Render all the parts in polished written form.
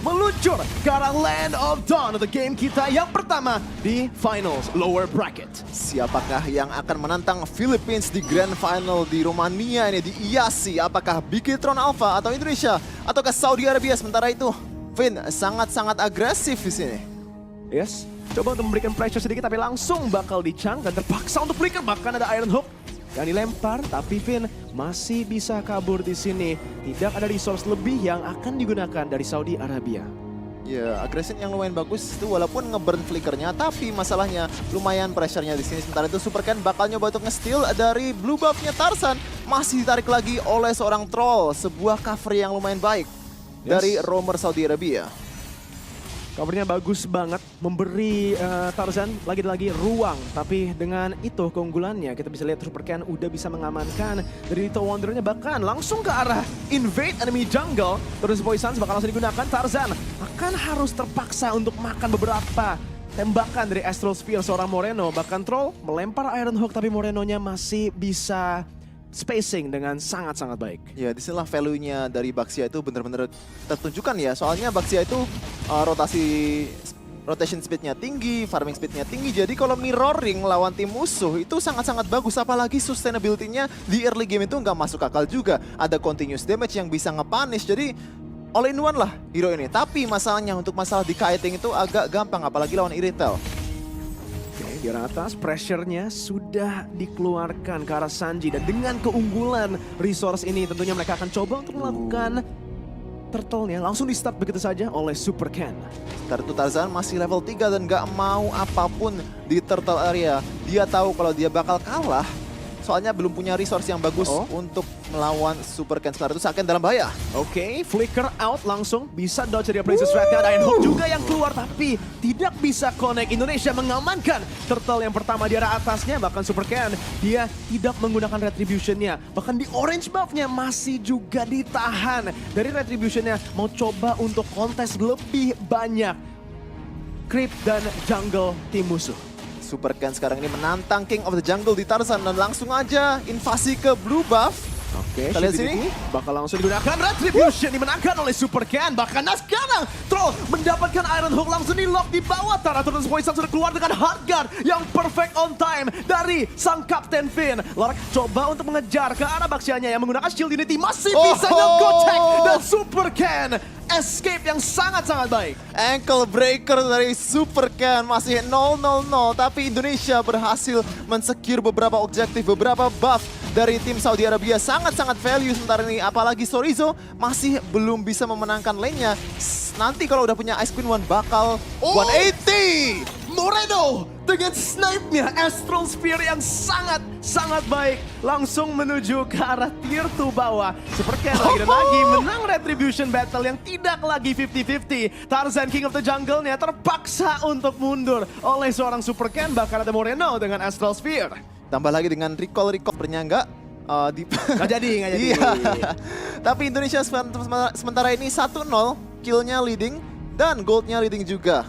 meluncur ke arah Land of Dawn untuk game kita yang pertama di Finals Lower Bracket. Siapakah yang akan menantang Philippines di Grand Final di Romania ini, di IASI? Apakah Bigetron Alpha atau Indonesia? Ataukah Saudi Arabia? Sementara itu, Vin sangat-sangat agresif di sini. Yes, coba untuk memberikan pressure sedikit tapi langsung bakal dicang dan terpaksa untuk flicker. Bahkan ada Iron Hook yang dilempar, tapi Vin masih bisa kabur di sini. Tidak ada resource lebih yang akan digunakan dari Saudi Arabia. Ya, aggression yang lumayan bagus itu walaupun ngeburn flickernya, tapi masalahnya lumayan pressure-nya di sini. Sementara itu Superken bakal nyoba untuk nge-steal dari blue buff-nya Tarzan. Masih ditarik lagi oleh seorang troll, sebuah cover yang lumayan baik dari roamer Saudi Arabia. Covernya bagus banget, memberi Tarzan lagi-lagi ruang. Tapi dengan itu keunggulannya, kita bisa lihat Superken udah bisa mengamankan dari Little Wonder-nya. Bahkan langsung ke arah invade enemy jungle. Terus Poisons bakal langsung digunakan. Tarzan akan harus terpaksa untuk makan beberapa tembakan dari Astral Sphere seorang Moreno. Bahkan Troll melempar Iron Hook, tapi Morenonya masih bisa spacing dengan sangat-sangat baik. Ya, disinilah value-nya dari Baxia itu benar-benar tertunjukkan ya. Soalnya Baxia itu rotation speed-nya tinggi, farming speed-nya tinggi. Jadi kalau mirroring lawan tim musuh itu sangat-sangat bagus. Apalagi sustainability-nya di early game itu nggak masuk akal juga. Ada continuous damage yang bisa nge-punish. Jadi all in one lah hero ini. Tapi masalahnya untuk masalah di kiting itu agak gampang. Apalagi lawan Iritel. Di atas, pressure-nya sudah dikeluarkan ke arah Sanji. Dan dengan keunggulan resource ini tentunya mereka akan coba untuk melakukan turtle-nya. Langsung di-start begitu saja oleh Superken. Sementara itu Tarzan masih level 3 dan gak mau apapun di turtle area. Dia tahu kalau dia bakal kalah. Soalnya belum punya resource yang bagus untuk melawan Superken. Sementara itu Saken dalam bahaya. Oke, flicker out langsung. Bisa dodge dari Princess Red-nya. Ada Iron Hook juga yang keluar, tapi tidak bisa connect. Indonesia mengamankan turtle yang pertama di arah atasnya. Bahkan Superken, dia tidak menggunakan retribution-nya. Bahkan di orange buff-nya masih juga ditahan. Dari retribution-nya mau coba untuk kontes lebih banyak creep dan jungle tim musuh. Superken sekarang ini menantang King of the Jungle di Tarzan dan langsung aja invasi ke blue buff. Oke, kita lihat sini. Bakal langsung digunakan retribution dimenangkan oleh Superken. Bahkan sekarang Troll mendapatkan Iron Hook langsung di lock di bawah. Tara terus Poison sudah keluar dengan hard guard yang perfect on time dari sang Kapten Finn. Lark coba untuk mengejar ke arah Baxianya yang menggunakan shield unity. Masih bisa nge-go-tag dan Superken escape yang sangat-sangat baik. Ankle breaker dari Superken masih 0-0-0. Tapi Indonesia berhasil men-secure beberapa objektif, beberapa buff dari tim Saudi Arabia. Sangat-sangat value sementara ini. Apalagi Sorizo masih belum bisa memenangkan lane-nya. Nanti kalau udah punya Ice Queen 1 bakal 180. Moreno dengan snipe-nya Astral Sphere yang sangat-sangat baik. Langsung menuju ke arah tier 2 bawah. Superken lagi dan lagi menang retribution battle yang tidak lagi 50-50. Tarzan King of the Jungle-nya terpaksa untuk mundur oleh seorang Superken. Bahkan ada Moreno dengan Astral Sphere. Tambah lagi dengan recall bernyangga. Nggak jadi. Iya. Tapi Indonesia sementara ini 1-0. Kill-nya leading dan gold-nya leading juga.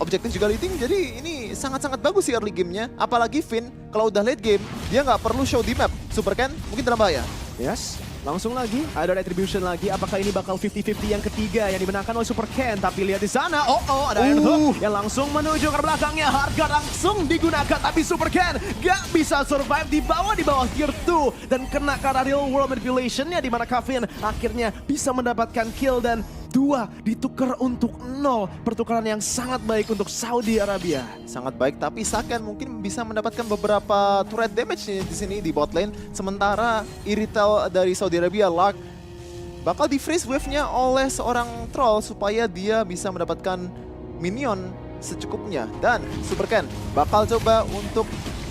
Objektif juga leading, jadi ini sangat-sangat bagus sih early game-nya. Apalagi Finn, kalau udah late game, dia nggak perlu show di map. Superken mungkin dalam bahaya. Yes, langsung lagi, ada retribution lagi. Apakah ini bakal 50-50 yang ketiga yang dimenangkan oleh Superken? Tapi lihat di sana, ada Iron Hook yang langsung menuju ke belakangnya. Harga langsung digunakan, tapi Superken gak bisa survive di bawah tier 2. Dan kena ke arah real world manipulation-nya di mana Kevin akhirnya bisa mendapatkan kill dan 2 ditukar untuk 0. Pertukaran yang sangat baik untuk Saudi Arabia. Sangat baik, tapi Saken mungkin bisa mendapatkan beberapa turret damage di sini di bot lane. Sementara Iritel dari Saudi Arabia, Lark, bakal di freeze wave-nya oleh seorang troll supaya dia bisa mendapatkan minion secukupnya. Dan Superken bakal coba untuk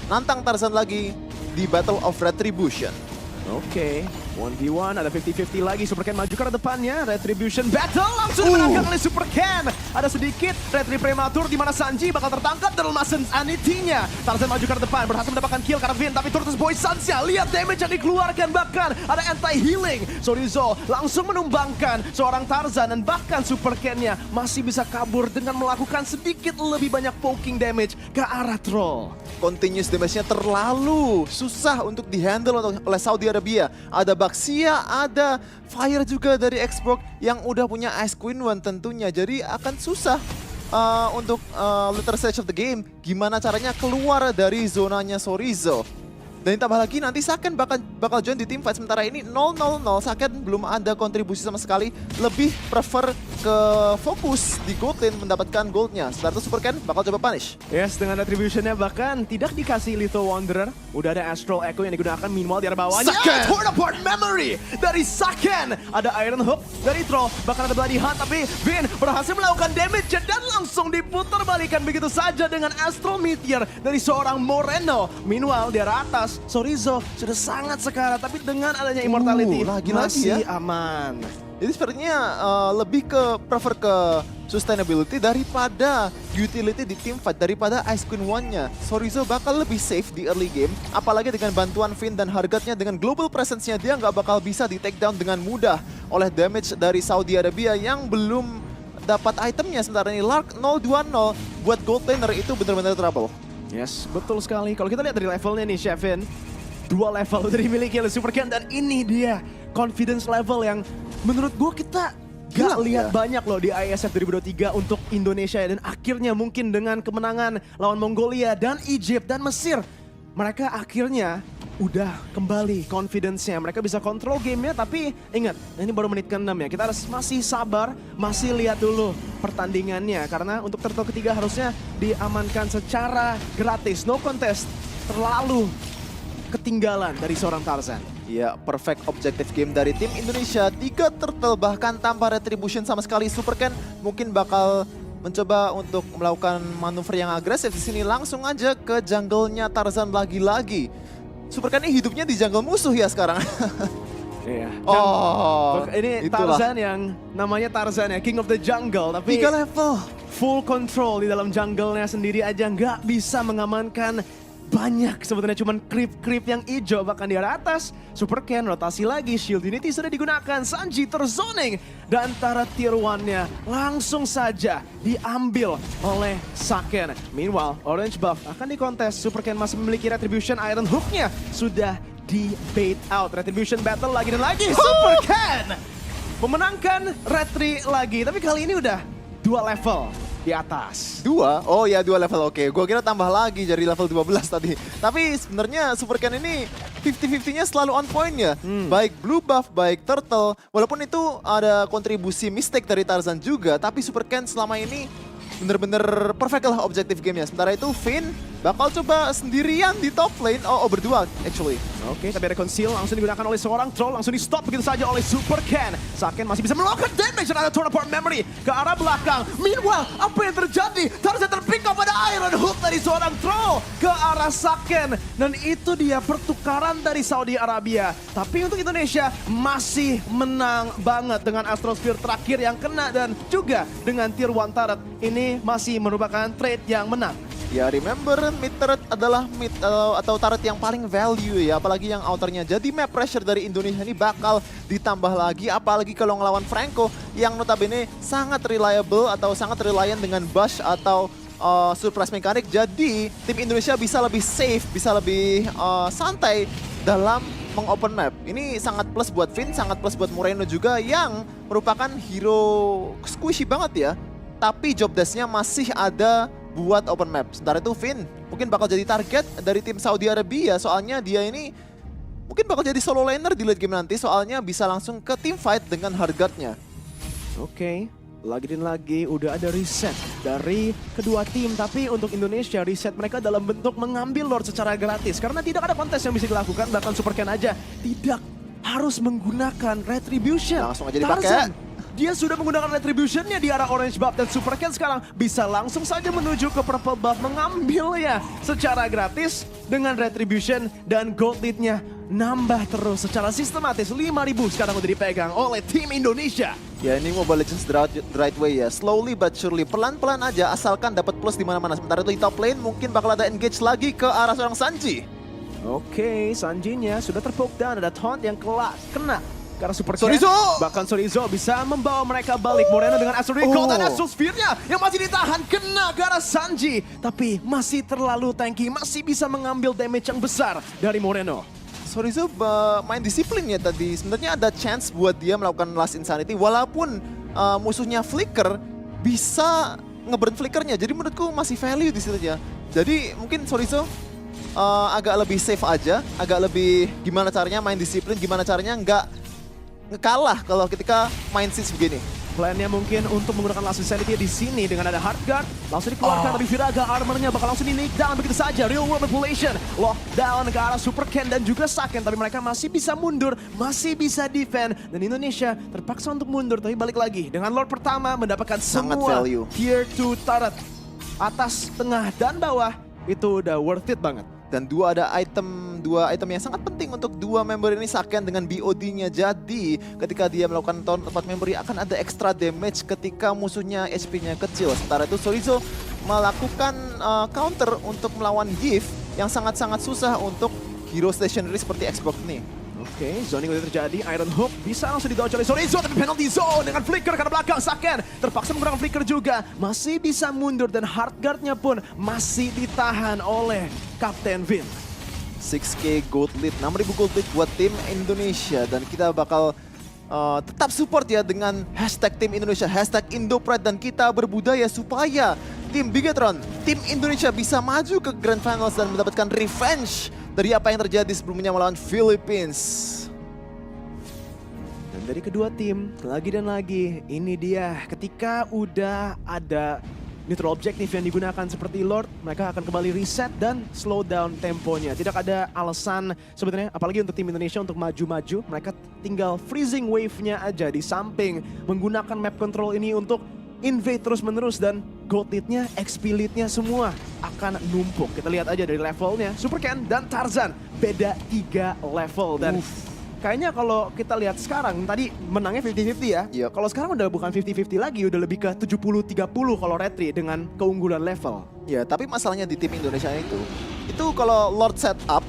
nantang Tarzan lagi di Battle of Retribution. Oke, 1v1, ada 50-50 lagi. Superken maju ke depannya. Retribution battle langsung dimenangkan oleh Superken. Ada sedikit retri prematur di mana Sanji bakal tertangkap dan lemas sanity-nya. Tarzan maju ke depan, berhasil mendapatkan kill karena Vin. Tapi Turtles Boy Suns-nya, lihat damage yang dikeluarkan. Bahkan ada anti-healing. Sorizo langsung menumbangkan seorang Tarzan. Dan bahkan Superken-nya masih bisa kabur dengan melakukan sedikit lebih banyak poking damage ke arah Troll. Continuous damage-nya terlalu susah untuk dihandle oleh Saudi Arabia. Ada Baxia, ada Fire juga dari Xbox yang udah punya Ice Queen One tentunya. Jadi akan susah untuk later stage of the game. Gimana caranya keluar dari zonanya Chorizo. Dan ditambah lagi nanti Saken bakal join di team fight. Sementara ini 0-0-0, Saken belum ada kontribusi sama sekali. Lebih prefer ke fokus di gold lane mendapatkan goldnya. Setelah itu Super Ken bakal coba punish. Yes, dengan retributionnya bahkan tidak dikasih Little Wanderer. Udah ada Astral Echo yang digunakan, minimal di arah bawahnya. Saken! Torn apart memory dari Saken. Ada Iron Hook dari Troll, bahkan ada Bloody Hunt. Tapi Vin berhasil melakukan damage dan langsung diputar balikan begitu saja dengan Astral Meteor dari seorang Moreno. Meanwhile di arah atas, Chorizo sudah sangat sekarat, tapi dengan adanya Immortality lagi-lagi masih ya. aman. Jadi sepertinya lebih ke prefer ke sustainability daripada utility di team fight, daripada Ice Queen One-nya. Chorizo bakal lebih safe di early game, apalagi dengan bantuan Finn dan Hargatnya dengan global presence-nya dia nggak bakal bisa di take down dengan mudah oleh damage dari Saudi Arabia yang belum dapat itemnya. Sementara ini Lark 0-2-0 buat gold laner itu benar-benar trouble. Yes, betul sekali. Kalau kita lihat dari levelnya nih, Shevin, 2 level udah dimiliki oleh Super Ken, dan ini dia confidence level yang menurut gue kita gak lihat banyak loh di ISF 2023 untuk Indonesia. Dan akhirnya mungkin dengan kemenangan lawan Mongolia dan Egypt dan Mesir, mereka akhirnya udah kembali confidence-nya. Mereka bisa kontrol gamenya, tapi ingat, ini baru menit ke-6 ya. Kita harus masih sabar, masih lihat dulu pertandingannya. Karena untuk turtle ketiga harusnya diamankan secara gratis, no contest. Terlalu ketinggalan dari seorang Tarzan. Ya, perfect objective game dari tim Indonesia. 3 turtle bahkan tanpa retribution sama sekali. Super Ken mungkin bakal mencoba untuk melakukan manuver yang agresif di sini. Langsung aja ke jungle-nya Tarzan lagi-lagi. Super Ken ini hidupnya di jungle musuh ya sekarang. Iya. Oh, ini itulah. Tarzan yang namanya Tarzan ya, King of the Jungle. Tapi 3 level. full control di dalam jungle-nya sendiri aja nggak bisa mengamankan. Banyak sebetulnya cuman creep-creep yang hijau, bahkan di arah atas. Super Ken rotasi lagi, shield unity sudah digunakan, Sanji terzoning. Dan antara tier 1-nya langsung saja diambil oleh Saken. Meanwhile, orange buff akan dikontes, Super Ken masih memiliki retribution, Iron Hook-nya sudah di bait out. Retribution battle lagi dan lagi, Super Ken memenangkan retri lagi. Tapi kali ini udah 2 level di atas. 2? Oh ya 2 level, oke. Gua kira tambah lagi dari level 12 tadi. Tapi sebenarnya Super Ken ini 50-50-nya selalu on point ya. Baik blue buff, baik turtle. Walaupun itu ada kontribusi mistake dari Tarzan juga, tapi Super Ken selama ini bener-bener perfect lah objektif gamenya. Sementara itu Finn bakal coba sendirian di top lane. Oh berdua actually. Oke, tapi ada conceal langsung digunakan oleh seorang troll, langsung di stop begitu saja oleh Super Ken. Saken masih bisa melakukan damage dan ada torn apart memory ke arah belakang. Meanwhile, apa yang terjadi? Tarzan terpick up pada Iron Hook dari seorang troll ke arah Saken. Dan itu dia pertukaran dari Saudi Arabia. Tapi untuk Indonesia masih menang banget dengan Astrosphere terakhir yang kena dan juga dengan tier 1 turret. Ini masih merupakan trade yang menang. Ya remember mid turret adalah mid atau turret yang paling value ya, apalagi yang outernya. Jadi map pressure dari Indonesia ini bakal ditambah lagi, apalagi kalau ngelawan Franco yang notabene sangat reliable atau sangat reliant dengan bash atau surprise mechanic. Jadi tim Indonesia bisa lebih safe, bisa lebih santai dalam mengopen map. Ini sangat plus buat Finn, sangat plus buat Moreno juga yang merupakan hero squishy banget ya. Tapi job desk-nya masih ada buat open map. Sementara itu Finn mungkin bakal jadi target dari tim Saudi Arabia. Soalnya dia ini mungkin bakal jadi solo laner di late game nanti. Soalnya bisa langsung ke team fight dengan Hargatnya. Oke, lagi dan lagi udah ada reset dari kedua tim. Tapi untuk Indonesia reset mereka dalam bentuk mengambil Lord secara gratis. Karena tidak ada kontes yang bisa dilakukan. Bahkan Super Ken aja tidak harus menggunakan retribution. Langsung aja dipakai. Tarzan, dia sudah menggunakan retributionnya di arah orange buff dan Super Ken sekarang bisa langsung saja menuju ke purple buff, mengambilnya secara gratis dengan retribution dan gold lead-nya nambah terus secara sistematis. 5.000 sekarang udah dipegang oleh tim Indonesia. Ya ini Mobile Legends the right way ya, slowly but surely, pelan-pelan aja asalkan dapat plus di mana-mana. Sementara itu di top lane mungkin bakal ada engage lagi ke arah seorang Sanji. Oke, Sanjinya sudah terpoke down, ada taunt yang kena. Karena Super Ken, Chorizo! bahkan Chorizo bisa membawa mereka balik. Moreno dengan Astral Recall dan Astral Sphere-nya yang masih ditahan, kena ke arah Sanji. Tapi masih terlalu tanky, masih bisa mengambil damage yang besar dari Moreno. Sorizo main disiplin ya tadi. Sebenarnya ada chance buat dia melakukan Last Insanity walaupun musuhnya Flicker bisa ngeburn Flickernya. Jadi menurutku masih value di situ ya. Jadi mungkin Sorizo agak lebih safe aja, agak lebih gimana caranya main disiplin, gimana caranya nggak ngekalah kalau ketika main Siege begini. Plannya mungkin untuk menggunakan Last Insanity di sini dengan ada Hard Guard. Langsung dikeluarkan tapi Firaga armornya bakal langsung di-nick down begitu saja. Real World Manipulation. Lockdown ke arah Super Ken dan juga Saken. Tapi mereka masih bisa mundur, masih bisa defend. Dan Indonesia terpaksa untuk mundur. Tapi balik lagi dengan Lord pertama mendapatkan Sangat semua value. Tier 2 turret. Atas, tengah, dan bawah. Itu udah worth it banget. Dan dua item yang sangat penting untuk dua member ini, Saken dengan BOD-nya. Jadi ketika dia melakukan taunt tempat memory akan ada extra damage ketika musuhnya HP-nya kecil. Sementara itu Sorizo melakukan counter untuk melawan Gift yang sangat-sangat susah untuk hero stationary seperti Xbox nih. Oke, zoning udah terjadi. Iron Hook bisa langsung didodge oleh Sorizo, tapi penalty zone dengan Flicker ke belakang. Saken terpaksa menggunakan Flicker juga. Masih bisa mundur dan Hard Guard-nya pun masih ditahan oleh Kapten Vin. 6K gold lead, 6.000 gold lead buat tim Indonesia. Dan kita bakal tetap support ya dengan hashtag tim Indonesia, hashtag Indopride. Dan kita berbudaya supaya tim Bigetron, tim Indonesia bisa maju ke Grand Finals dan mendapatkan revenge dari apa yang terjadi sebelumnya melawan Philippines. Dan dari kedua tim, lagi dan lagi, ini dia ketika udah ada neutral objective yang digunakan seperti Lord, mereka akan kembali reset dan slow down temponya. Tidak ada alasan sebenarnya, apalagi untuk tim Indonesia untuk maju-maju. Mereka tinggal freezing wave-nya aja di samping menggunakan map control ini untuk invade terus-menerus dan gold lead-nya, XP lead-nya semua akan numpuk. Kita lihat aja dari levelnya, Super Ken dan Tarzan beda 3 level. Dan kayaknya kalau kita lihat sekarang, tadi menangnya 50-50 ya. Yep. Kalau sekarang udah bukan 50-50 lagi, udah lebih ke 70-30 kalau Retri dengan keunggulan level. Ya, tapi masalahnya di tim Indonesia itu kalau Lord setup,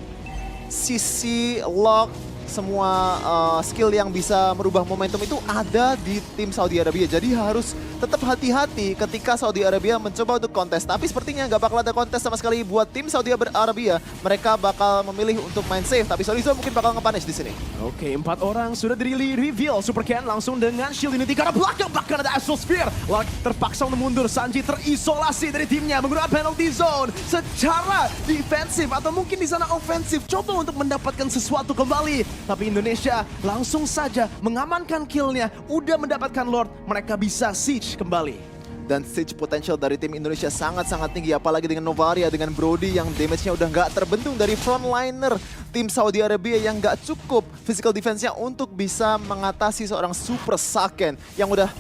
sisi lock, semua skill yang bisa merubah momentum itu ada di tim Saudi Arabia. Jadi harus tetap hati-hati ketika Saudi Arabia mencoba untuk kontes. Tapi sepertinya nggak bakal ada kontes sama sekali buat tim Saudi Arabia. Mereka bakal memilih untuk main safe. Tapi Sorizo mungkin bakal nge-punish di sini. Oke, 4 orang sudah reveal. Super Ken langsung dengan shield unity karena belakang ada Astral Sphere. Lark terpaksa untuk mundur. Sanji terisolasi dari timnya menggunakan penalty zone secara defensif atau mungkin di sana ofensif. Coba untuk mendapatkan sesuatu kembali. Tapi Indonesia langsung saja mengamankan killnya. Udah mendapatkan Lord, mereka bisa siege kembali. Dan siege potential dari tim Indonesia sangat-sangat tinggi. Apalagi dengan Novaria, dengan Brody yang damage-nya udah nggak terbendung dari frontliner tim Saudi Arabia yang nggak cukup physical defense-nya untuk bisa mengatasi seorang Super Saken yang udah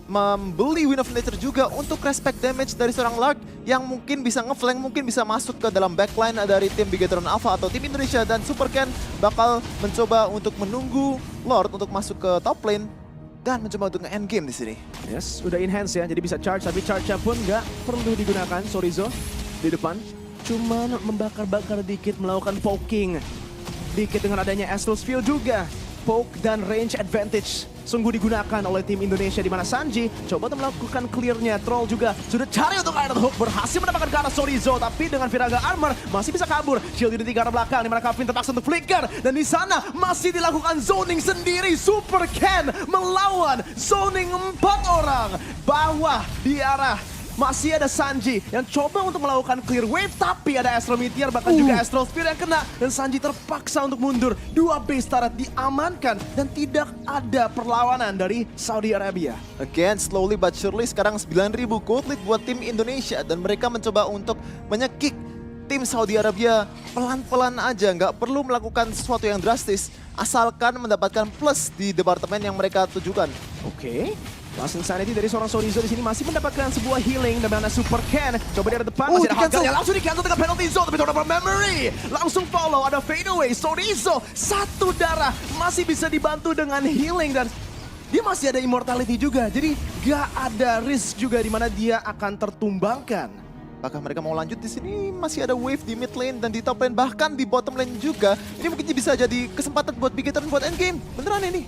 membeli Wind of Nature juga untuk respect damage dari seorang Lark yang mungkin bisa ngeflank, mungkin bisa masuk ke dalam backline dari tim Bigetron Alpha atau tim Indonesia. Dan Super Ken bakal mencoba untuk menunggu Lord untuk masuk ke top lane dan mencoba untuk nge-endgame di sini. Yes, udah enhance ya, jadi bisa charge, tapi charge-nya pun nggak perlu digunakan. Sorizo di depan cuman membakar-bakar dikit, melakukan poking dikit dengan adanya Astral Sphere juga. Poke dan range advantage sungguh digunakan oleh tim Indonesia, di mana Sanji coba untuk melakukan clear-nya. Troll juga sudah cari untuk Iron Hook, berhasil mendapatkan ke arah Sorizo, tapi dengan Firaga Armor masih bisa kabur. Shield unity ke arah belakang, di mana Kavin terpaksa untuk flicker, dan di sana masih dilakukan zoning sendiri. Super Ken melawan zoning 4 orang. Bawah di arah masih ada Sanji yang coba untuk melakukan clear wave, tapi ada Astral Meteor, bahkan juga Astral Spear yang kena, dan Sanji terpaksa untuk mundur. 2 base turret diamankan dan tidak ada perlawanan dari Saudi Arabia. Again, slowly but surely sekarang 9.000 gold lead buat tim Indonesia dan mereka mencoba untuk menyekik tim Saudi Arabia pelan-pelan aja, nggak perlu melakukan sesuatu yang drastis asalkan mendapatkan plus di departemen yang mereka tujukan. Oke. Last Insanity dari seorang Sorizo di sini masih mendapatkan sebuah healing dan mana Super Ken coba dari depan, masih ada Hanggang yang langsung di-cancel dengan penalty zone, tapi turnover memory langsung follow, ada fade away. Sorizo 1 darah masih bisa dibantu dengan healing dan dia masih ada immortality juga, jadi gak ada risk juga di mana dia akan tertumbangkan. Apakah mereka mau lanjut di sini? Masih ada wave di mid lane dan di top lane, bahkan di bottom lane juga. Ini mungkin bisa jadi kesempatan buat Bigetron buat endgame. Beneran ini.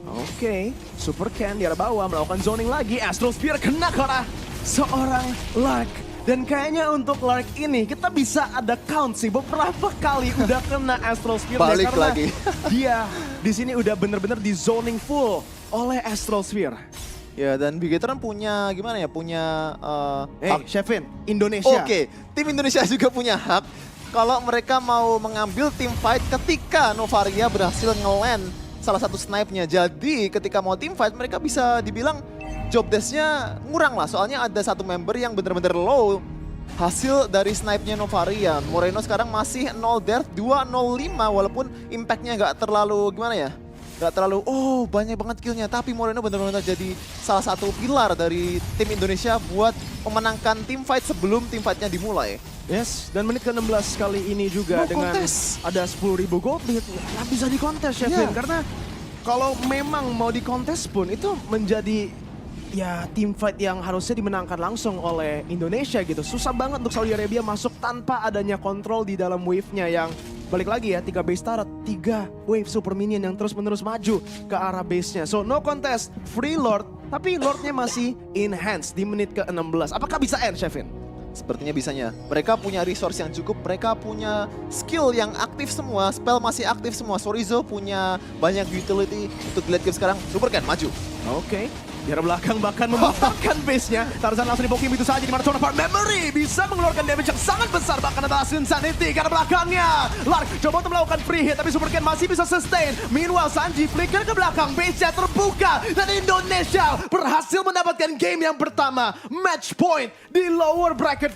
Oke, Super Ken di arah bawah melakukan zoning lagi. Astral Spear kena ke arah seorang Lark. Dan kayaknya untuk Lark ini kita bisa ada count sih beberapa kali udah kena Astral Sphere Balik karena lagi. dia di sini udah bener-bener di zoning full oleh Astral Sphere. Ya, dan Bigetron punya gimana ya? Punya hak. Shevin, Indonesia. Oke, tim Indonesia juga punya hak kalau mereka mau mengambil team fight ketika Novaria berhasil nge-land salah satu snipe-nya. Jadi ketika mau team fight mereka bisa dibilang job desk-nya ngurang lah. Soalnya ada satu member yang bener-bener low hasil dari snipe-nya Novaria. Moreno sekarang masih 0 death, 2-0-5 walaupun impact-nya nggak terlalu gimana ya? Nggak terlalu, banyak banget kill-nya. Tapi Moreno bener-bener jadi salah satu pilar dari tim Indonesia buat memenangkan team fight sebelum team fight-nya dimulai. Yes, dan menit ke-16 kali ini juga No dengan contest. ada 10.000 gold lead, nggak bisa dikontes Shevin. Yeah. Karena kalau memang mau dikontes pun itu menjadi ya team fight yang harusnya dimenangkan langsung oleh Indonesia gitu. Susah banget untuk Saudi Arabia masuk tanpa adanya kontrol di dalam wave-nya yang balik lagi ya, 3 base turret, 3 wave super minion yang terus-menerus maju ke arah base-nya. So no contest, free Lord, tapi Lord-nya masih enhance di menit ke-16. Apakah bisa end, Shevin? Sepertinya bisanya. Mereka punya resource yang cukup, mereka punya skill yang aktif semua, spell masih aktif semua. Sorizo punya banyak utility untuk late game sekarang. Supercan maju. Oke, di arah belakang bahkan mematahkan base-nya. Tarzan langsung dipokim itu saja di mana Tone Apart Memory bisa mengeluarkan damage yang sangat besar. Bahkan ada Insanity karena belakangnya. Lark coba untuk melakukan free hit tapi Supercan masih bisa sustain. Meanwhile Sanji flicker ke belakang, base-nya terbuka. Dan Indonesia berhasil mendapatkan game yang pertama. Match point di lower bracket.